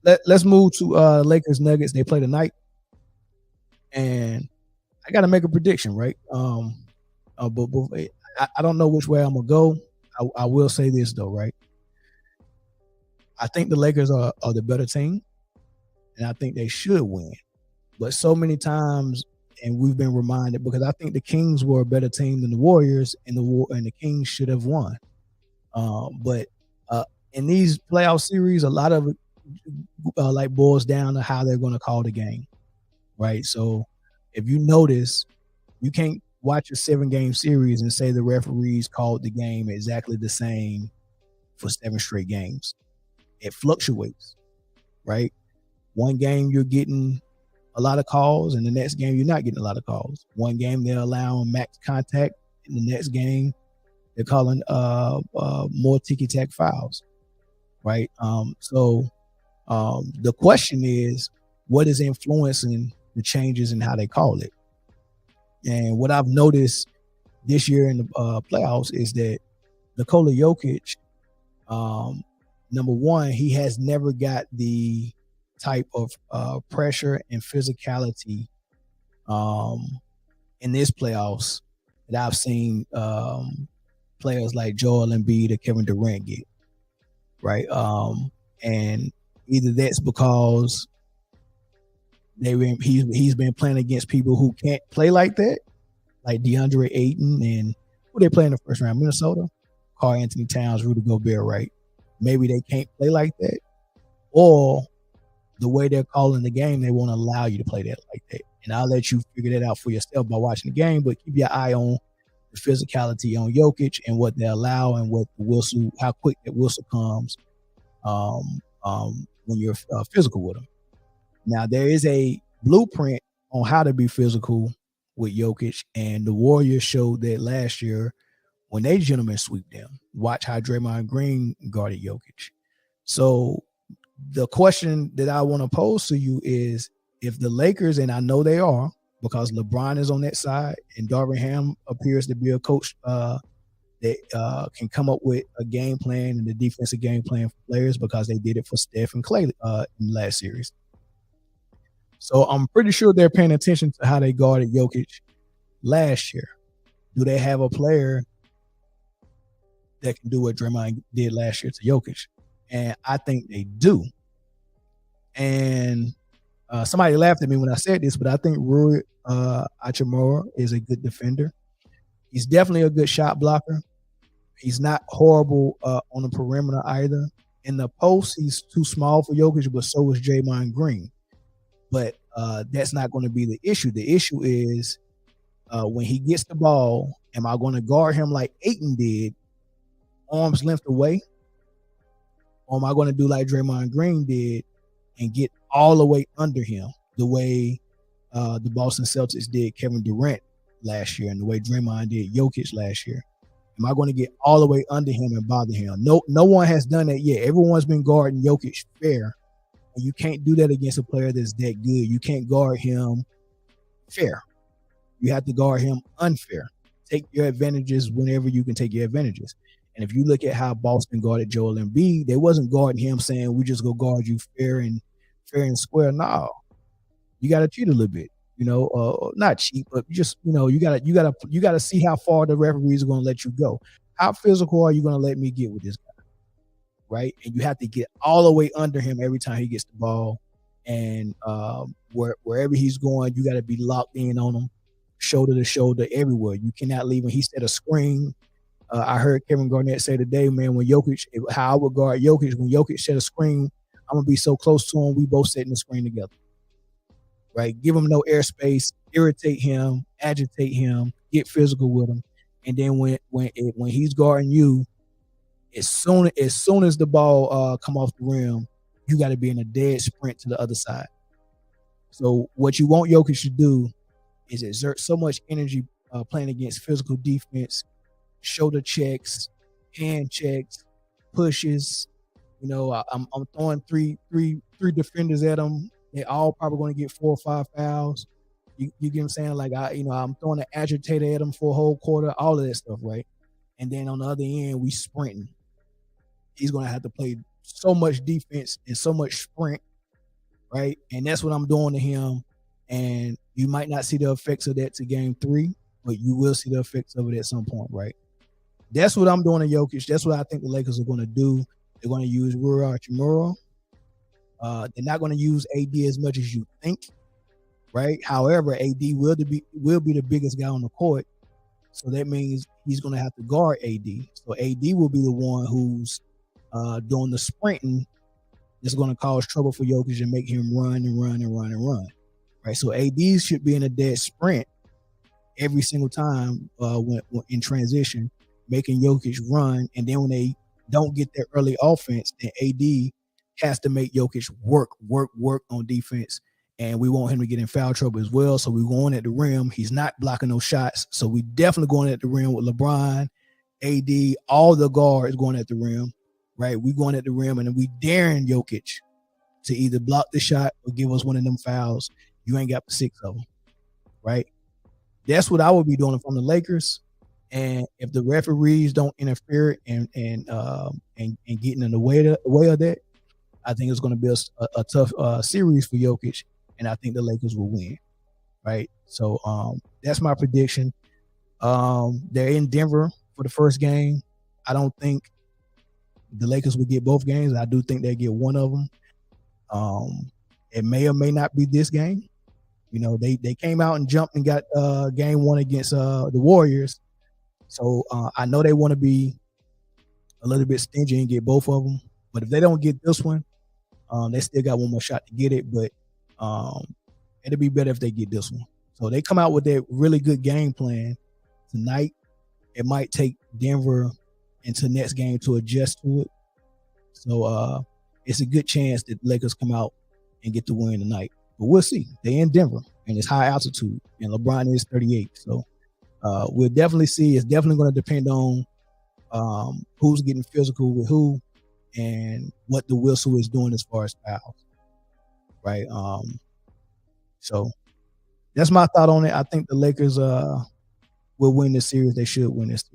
Let's move to Lakers Nuggets. They play tonight, and I got to make a prediction, right? But I don't know which way I'm gonna go. I will say this though, right? I think the Lakers are the better team, and I think they should win. But so many times, and we've been reminded because I think the Kings were a better team than the Warriors, and the Kings should have won. But in these playoff series, a lot of it like boils down to how they're going to call the game, right? So if you notice, you can't watch a 7-game series and say the referees called the game exactly the same for 7 straight games. It fluctuates, right? One game you're getting a lot of calls, and the next game you're not getting a lot of calls. One game they're allowing max contact, in the next game they're calling more ticky-tack fouls, right? So the question is, what is influencing the changes in how they call it? And what I've noticed this year in the playoffs is that Nikola Jokic, number one, he has never got the type of pressure and physicality in this playoffs that I've seen players like Joel Embiid or Kevin Durant get, right? And either that's because he's been playing against people who can't play like that, like DeAndre Ayton and who they play in the first round, Minnesota, Karl Anthony Towns, Rudy Gobert, right? Maybe they can't play like that, or the way they're calling the game, they won't allow you to play that like that. And I'll let you figure that out for yourself by watching the game, but keep your eye on the physicality on Jokic and what they allow and what the whistle, how quick that whistle comes when you're physical with them. Now, there is a blueprint on how to be physical with Jokic, and the Warriors showed that last year when they gentlemen sweep them. Watch how Draymond Green guarded Jokic. So the question that I want to pose to you is, if the Lakers, and I know they are, because LeBron is on that side and Darvin Ham appears to be a coach that can come up with a game plan and the defensive game plan for players, because they did it for Steph and Clay in the last series. So I'm pretty sure they're paying attention to how they guarded Jokic last year. Do they have a player that can do what Draymond did last year to Jokic? And I think they do. And somebody laughed at me when I said this, but I think Rui Hachimura is a good defender. He's definitely a good shot blocker. He's not horrible on the perimeter either. In the post, he's too small for Jokic, but so is Draymond Green. But that's not going to be the issue. The issue is when he gets the ball, am I going to guard him like Ayton did, arm's length away? Or am I going to do like Draymond Green did and get all the way under him, the way the Boston Celtics did Kevin Durant last year and the way Draymond did Jokic last year? Am I going to get all the way under him and bother him? No one has done that yet. Everyone's been guarding Jokic fair. And you can't do that against a player that's that good. You can't guard him fair. You have to guard him unfair. Take your advantages whenever you can take your advantages. And if you look at how Boston guarded Joel Embiid, they wasn't guarding him saying, we just go guard you fair and square. No, you got to cheat a little bit, not cheat, but just, you got to see how far the referees are going to let you go. How physical are you going to let me get with this guy? Right? And you have to get all the way under him every time he gets the ball. And wherever he's going, you got to be locked in on him, shoulder to shoulder, everywhere. You cannot leave him. He set a screen. I heard Kevin Garnett say today, man, how I would guard Jokic, when Jokic set a screen, I'm going to be so close to him, we both setting the screen together. Right? Give him no airspace, irritate him, agitate him, get physical with him. And then when he's guarding you, as soon as the ball come off the rim, you got to be in a dead sprint to the other side. So what you want Jokic to do is exert so much energy playing against physical defense, shoulder checks, hand checks, pushes. I'm throwing three defenders at him. They all probably going to get 4 or 5 fouls. You get what I'm saying? Like I'm throwing an agitator at him for a whole quarter, all of that stuff, right? And then on the other end, we sprinting. He's going to have to play so much defense and so much sprint, right? And that's what I'm doing to him. And you might not see the effects of that to game 3, but you will see the effects of it at some point, right? That's what I'm doing to Jokic. That's what I think the Lakers are going to do. They're going to use Rui Hachimura. They're not going to use AD as much as you think, right? However, AD will be the biggest guy on the court, so that means he's going to have to guard AD. So AD will be the one who's doing the sprinting. That's going to cause trouble for Jokic and make him run and run and run and run, right? So AD should be in a dead sprint every single time when in transition, making Jokic run, and then when they don't get their early offense, then AD has to make Jokic work on defense, and we want him to get in foul trouble as well. So we're going at the rim. He's not blocking those shots, so we definitely going at the rim with LeBron, AD, all the guards going at the rim, right? We going at the rim, and then we daring Jokic to either block the shot or give us one of them fouls. You ain't got 6 of them, right? That's what I would be doing from the Lakers. And if the referees don't interfere and getting in the way of that, I think it's going to be a tough series for Jokic, and I think the Lakers will win, right? So that's my prediction. They're in Denver for the first game. I don't think the Lakers will get both games. I do think they get one of them. It may or may not be this game. You know, they came out and jumped and got game 1 against the Warriors. So I know they want to be a little bit stingy and get both of them. But if they don't get this one, they still got one more shot to get it. But it'll be better if they get this one. So they come out with that really good game plan tonight. It might take Denver into next game to adjust to it. So it's a good chance that the Lakers come out and get the win tonight. But we'll see. They're in Denver, and it's high altitude, and LeBron is 38. So we'll definitely see. It's definitely going to depend on who's getting physical with who and what the whistle is doing as far as fouls, right? So that's my thought on it. I think the Lakers will win this series. They should win this series.